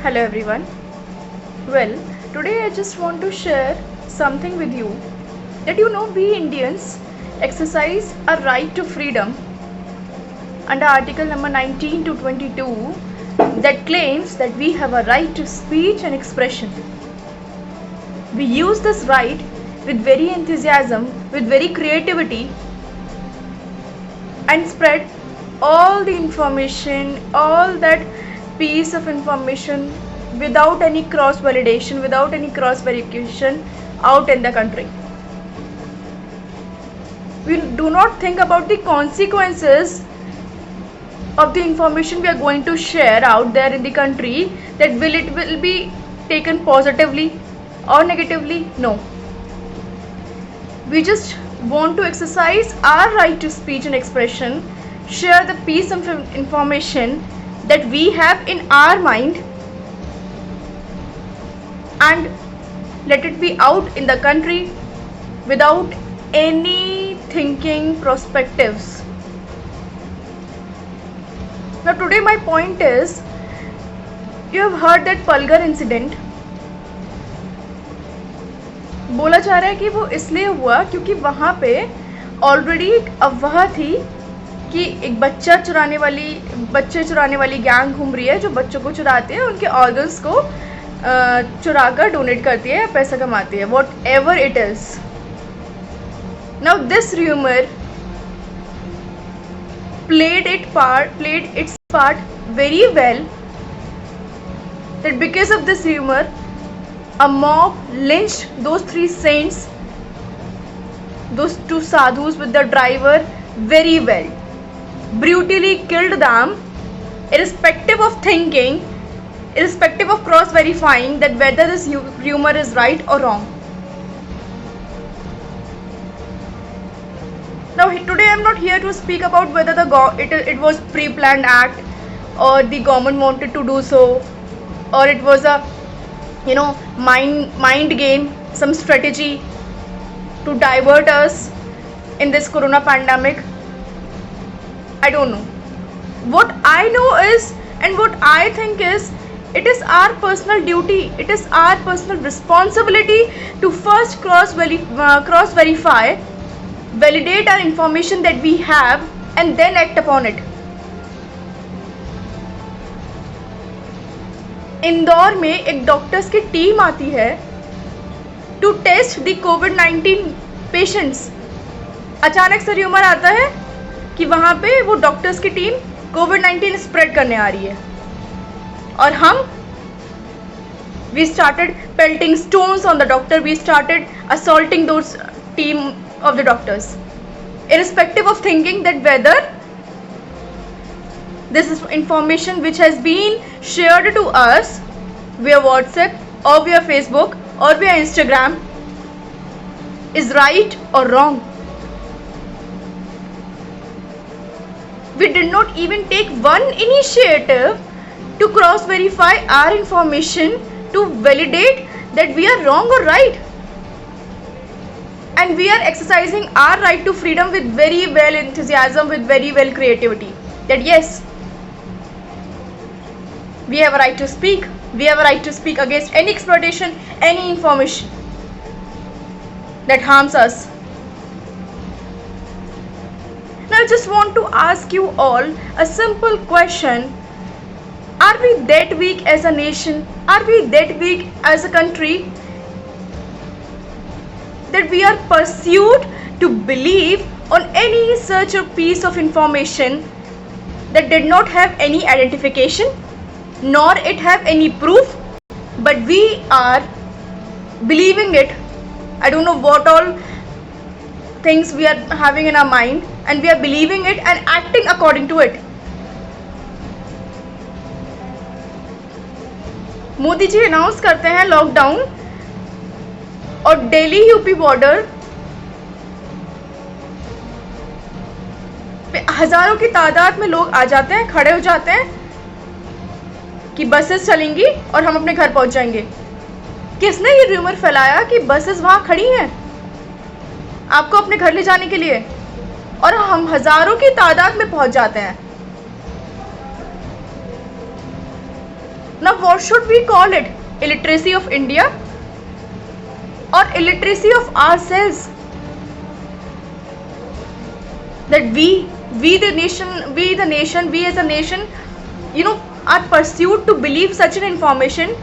Hello everyone. Well, today I just want to share something with you that we Indians exercise our right to freedom under Article number 19 to 22 that claims that we have a right to speech and expression. We use this right with very enthusiasm, with very creativity, and spread all the information, all that piece of information without any cross validation, without any cross verification out in the country. We do not think about the consequences of the information we are going to share out there in the country, that will be taken positively or negatively. No, we just want to exercise our right to speech and expression, share the piece of information that we have in our mind, and let it be out in the country without any thinking perspectives. Now today my point is, you have heard that Palghar incident. बोला जा रहा है कि वो इसलिए हुआ क्योंकि वहाँ पे ऑलरेडी एक अफवाह थी कि एक बच्चे चुराने वाली गैंग घूम रही है जो बच्चों को चुराते हैं, उनके ऑर्गन्स को चुरा कर डोनेट करती है, पैसा कमाती है, what ever it is. Now this rumour played its part very well, that because of this rumor a mob lynched those 3 saints, those 2 sadhus with the driver very well, brutally killed them, irrespective of thinking, irrespective of cross verifying that whether this rumor is right or wrong. Now today I am not here to speak about whether it was pre-planned act or the government wanted to do so, or it was a mind game, some strategy to divert us in this corona pandemic. I don't know. What I know is, and what I think is, it is our personal duty, it is our personal responsibility to first cross verify, validate our information that we have, and then act upon it. Indore में एक doctors की team आती है to test the कोविड-19 patients. अचानक से rumour आता है कि वहाँ पे वो डॉक्टर्स की टीम कोविड-19 स्प्रेड करने आ रही है, और हम we started pelting stones on the doctor, we started assaulting those team of the doctors, irrespective of thinking that whether this is information which has been shared to us via WhatsApp or via Facebook or via Instagram is right or wrong. We did not even take one initiative to cross verify our information to validate that we are wrong or right. And we are exercising our right to freedom with very well enthusiasm, with very well creativity. That yes, we have a right to speak. We have a right to speak against any exploitation, any information that harms us. Now I just want to ask you all a simple question. Are we that weak as a nation? Are we that weak as a country that we are pursued to believe on any such a piece of information that did not have any identification, nor it have any proof, but we are believing it? I don't know what all things we are having in our mind, and we are believing it and acting according to it. Modi ji announce करते हैं lockdown, और Delhi UP border पे हजारों की तादाद में लोग आ जाते हैं, खड़े हो जाते हैं कि बसेस चलेंगी और हम अपने घर पहुंच जाएंगे. किसने ये रूमर फैलाया कि बसेस वहां खड़ी हैं आपको अपने घर ले जाने के लिए, और हम हजारों की तादाद में पहुंच जाते हैं? Now what should we call it? Illiteracy of India or illiteracy of ourselves? That we as a nation, are pursued to believe such an information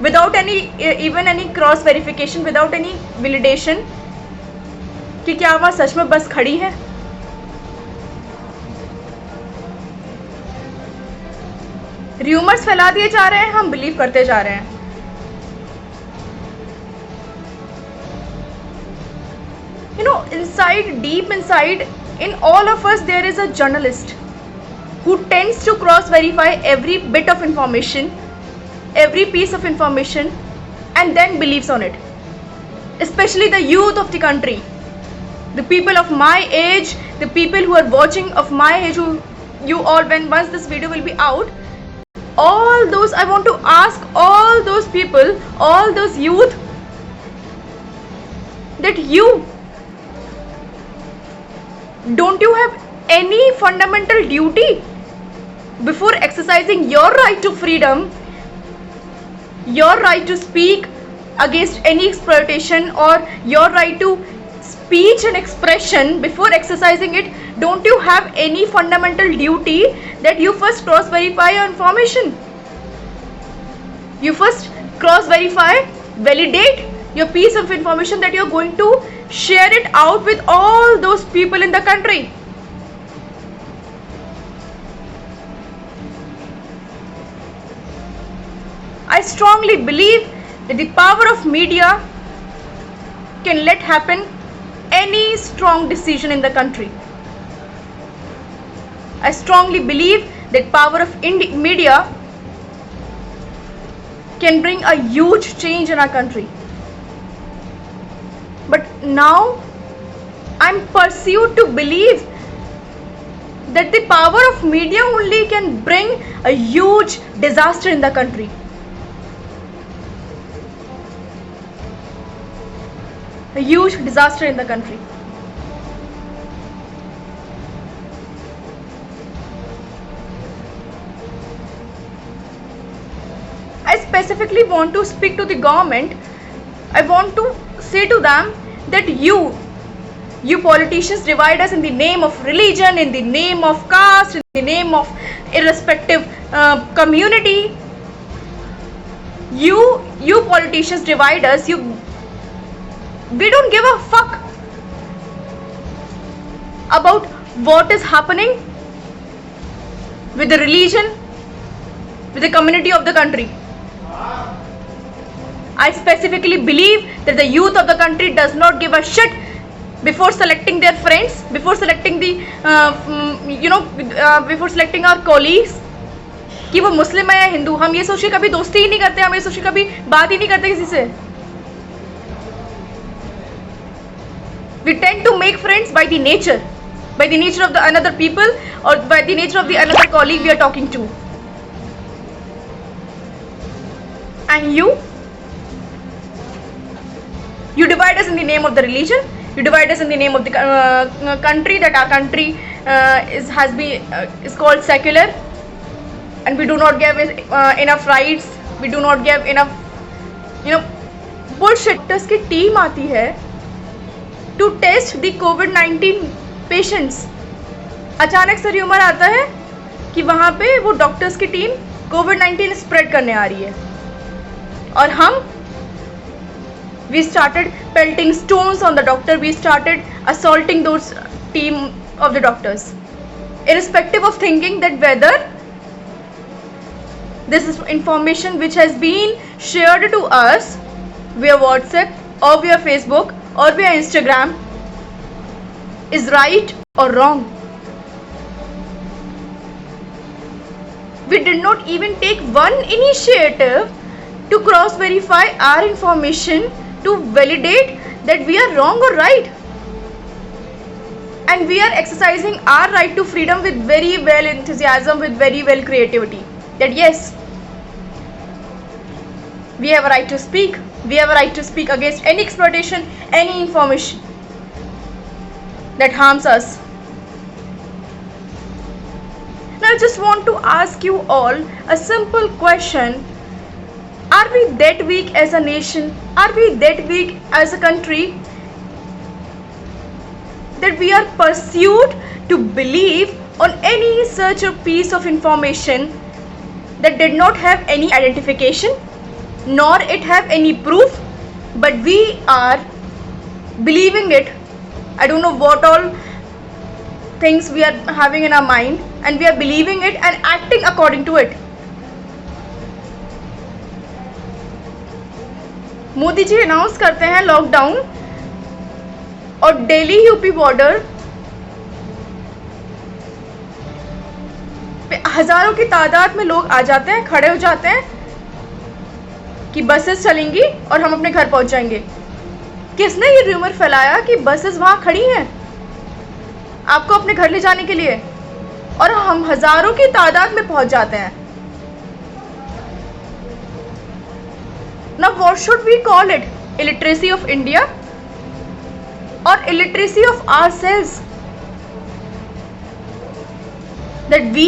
without even any cross verification, without any validation कि क्या वह सच में बस खड़ी है. Rumours फैला दिए जा रहे हैं, हम बिलीव करते जा रहे हैं. Inside, deep inside, in all of us there is a journalist who tends to cross verify every bit of information, every piece of information, and then believes on it. Especially the youth of the country, the people of my age, the people who are watching of my age, once this video will be out, all those, I want to ask all those people, all those youth, that don't you have any fundamental duty before exercising your right to freedom, your right to speak against any exploitation, or your right to speech and expression? Before exercising it, don't you have any fundamental duty that you first cross verify your information? You first cross verify, validate your piece of information that you're going to share it out with all those people in the country. I strongly believe that the power of media can let happen any strong decision in the country. I strongly believe that power of media can bring a huge change in our country. But now I'm pursued to believe that the power of media only can bring a huge disaster in the country. A huge disaster in the country. I specifically want to speak to the government. I want to say to them that you politicians divide us in the name of religion, in the name of caste, in the name of irrespective community. You politicians divide us. We don't give a fuck about what is happening with the religion, with the community of the country. I specifically believe that the youth of the country does not give a shit before selecting their friends, before selecting before selecting our colleagues, कि वो मुस्लिम है या हिंदू. हम ये सोच के कभी दोस्ती ही नहीं करते, हम ये सोच के कभी बात ही नहीं करते किसी से. We tend to make friends by the nature of the another people, or by the nature of the another colleague we are talking to. And you divide us in the name of the religion. You divide us in the name of the country, that our country is called secular, and we do not give enough rights. We do not give enough, bullshit. Doctors की team आती है to test the COVID-19 patients. अचानक से rumour आता है कि वहाँ पे वो डॉक्टर्स की टीम COVID-19 स्प्रेड करने आ रही है, और हम we started pelting stones on the doctor. We started assaulting those team of the doctors, irrespective of thinking that whether this is information which has been shared to us via WhatsApp or via Facebook or via Instagram is right or wrong. We did not even take one initiative to cross verify our information, to validate that we are wrong or right. And we are exercising our right to freedom with very well enthusiasm, with very well creativity. That yes, we have a right to speak. We have a right to speak against any exploitation, any information that harms us. Now I just want to ask you all a simple question Are we that weak as a nation? Are we that weak as a country that we are pursued to believe on any such a piece of information that did not have any identification nor it have any proof, but we are believing it? I don't know what all things we are having in our mind, and we are believing it and acting according to it. Modi ji announce करते हैं lockdown, और Delhi UP border पे हजारों की तादाद में लोग आ जाते हैं, खड़े हो जाते हैं कि बसेस चलेंगी और हम अपने घर पहुंच जाएंगे। किसने ये रूमर फैलाया कि बसेस वहां खड़ी हैं आपको अपने घर ले जाने के लिए, और हम हजारों की तादाद में पहुंच जाते हैं? Now what should we call it? Illiteracy of India or illiteracy of ourselves? That we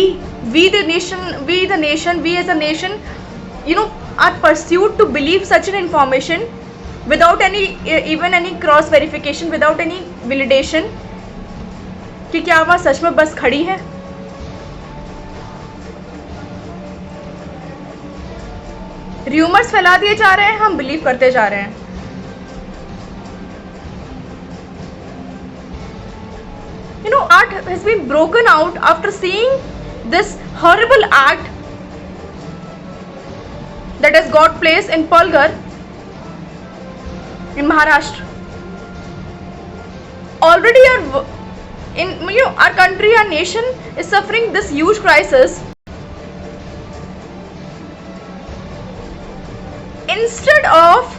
the nation, we as a nation, are pursued to believe such an information without even any cross verification, without any validation कि क्या वहाँ सच में बस खड़ी है? Rumours फैला दिए जा रहे हैं, हम बिलीव करते जा रहे हैं। Art has been broken out after seeing this horrible act that has got place in Palghar in Maharashtra. Already our country, our nation is suffering this huge crisis. Instead of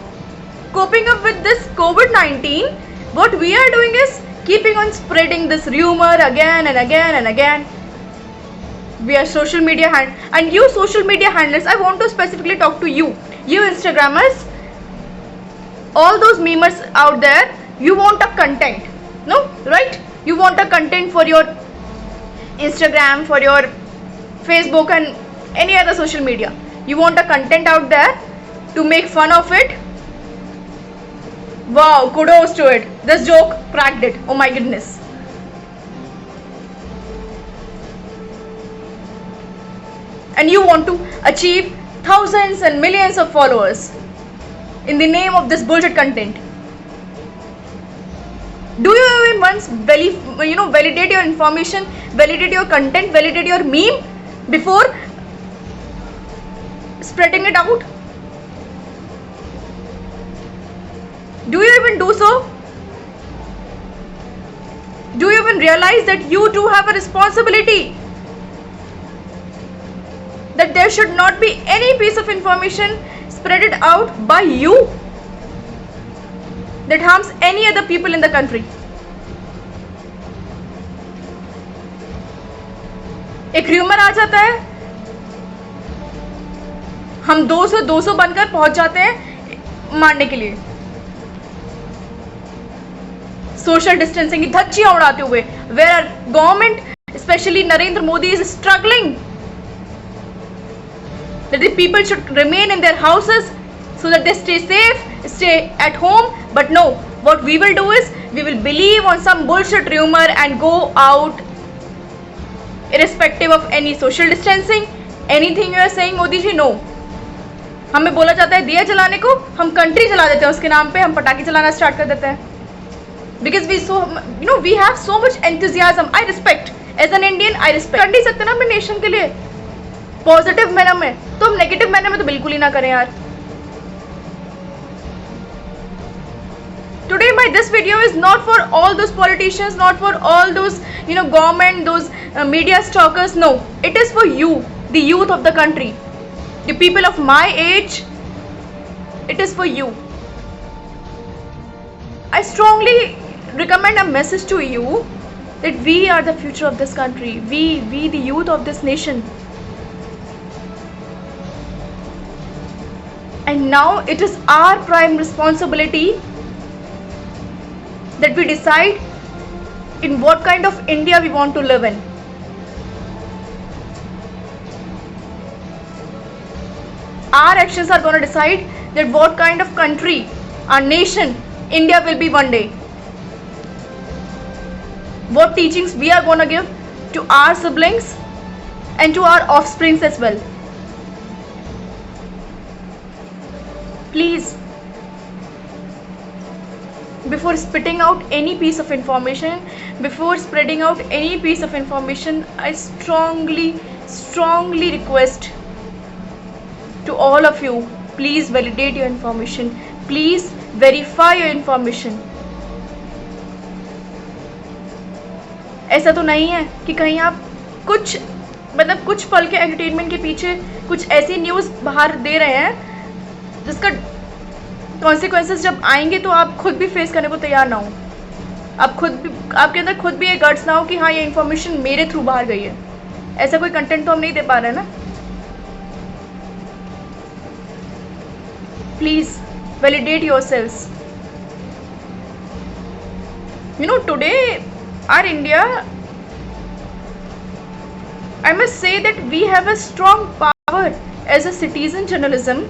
coping up with this COVID-19, what we are doing is keeping on spreading this rumor again and again and again. We are social media and you social media handlers, I want to specifically talk to you Instagrammers, all those memers out there. You want a content, no, right? You want a content for your Instagram, for your Facebook and any other social media. You want a content out there to make fun of it. Wow, kudos to it. This joke cracked it. Oh my goodness. And you want to achieve thousands and millions of followers in the name of this bullshit content. Do you even once validate your information, validate your content, validate your meme before spreading it out? Do you even do so? Do you even realize that you too have a responsibility? That there should not be any piece of information spread it out by you that harms any other people in the country. एक rumour आ जाता है, हम 200 बनकर पहुंच जाते हैं मारने के लिए, सोशल डिस्टेंसिंग की धज्जियां उड़ाते हुए, where government, especially Narendra Modi, is struggling that the people should remain in their houses so that they stay safe, stay at home. But no, what we will do is we will believe on some bullshit rumor and go out irrespective of any social distancing, anything you are saying. Modi ji, no. हमें बोला जाता है दिया जलाने को, हम country जला देते हैं उसके नाम पे, हम पटाखे चलाना स्टार्ट कर देते हैं. Because we have so much enthusiasm. I respect. As an Indian, I respect. कर नहीं सकते ना अपने नेशन के लिए पॉजिटिव मैनर में, तो हम नेगेटिव मैनर में तो बिल्कुल ही ना करें यार. Today this video is not for all those politicians, not for all those government, those media stalkers. No, it is for you, the youth of the country, the people of my age. It is for you. I strongly recommend a message to you that we are the future of this country. We the youth of this nation. And now it is our prime responsibility that we decide in what kind of India we want to live in. our actions are going to decide that what kind of country, our nation, India will be one day. What teachings we are going to give to our siblings and to our offsprings as well. Please, before spitting out any piece of information, before spreading out any piece of information, I strongly request to all of you, please validate your information, please verify your information. ऐसा तो नहीं है कि कहीं आप कुछ पल के एंटरटेनमेंट के पीछे कुछ ऐसी न्यूज़ बाहर दे रहे हैं जिसका कॉन्सिक्वेंसेस जब आएंगे तो आप खुद भी फेस करने को तैयार ना हो, आपके अंदर खुद भी ये गट्स ना हो कि हाँ ये इन्फॉर्मेशन मेरे थ्रू बाहर गई है। ऐसा कोई कंटेंट तो हम नहीं दे पा रहे हैं ना। Please validate yourselves. Today our India, I must say that we have a strong power as a citizen journalism.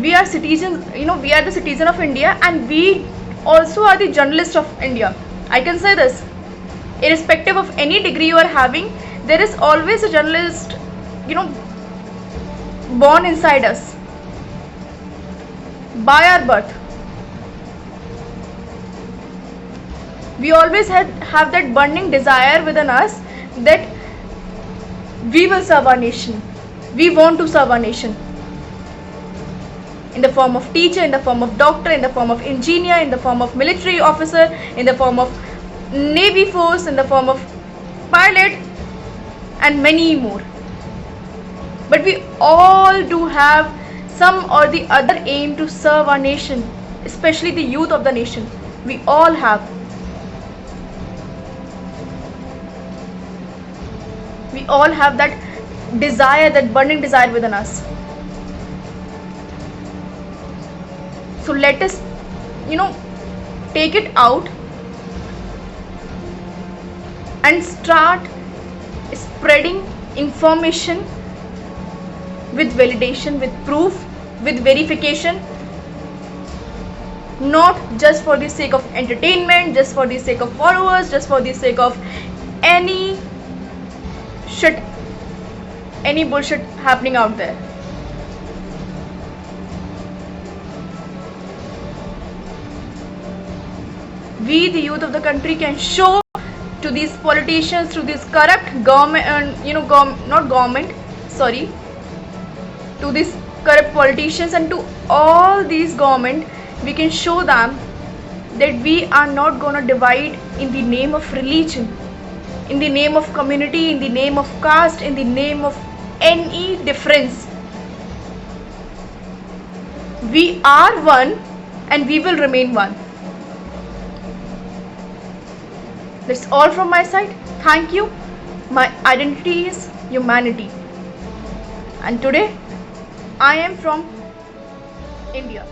We are citizens, we are the citizen of India, and we also are the journalists of India. I can say this, irrespective of any degree you are having, there is always a journalist, born inside us by our birth. We always have that burning desire within us that we will serve our nation. We want to serve our nation. In the form of teacher, in the form of doctor, in the form of engineer, in the form of military officer, in the form of navy force, in the form of pilot, and many more. But we all do have some or the other aim to serve our nation, especially the youth of the nation. We all have. We all have that desire, that burning desire within us. So let us, take it out and start spreading information with validation, with proof, with verification, not just for the sake of entertainment, just for the sake of followers, just for the sake of any bullshit happening out there. We, the youth of the country, can show to these politicians, to this corrupt government, to these corrupt politicians and to all these government, we can show them that we are not gonna divide in the name of religion, in the name of community, in the name of caste, in the name of any difference. We are one and we will remain one. That's all from my side. Thank you. My identity is humanity. And today I am from India.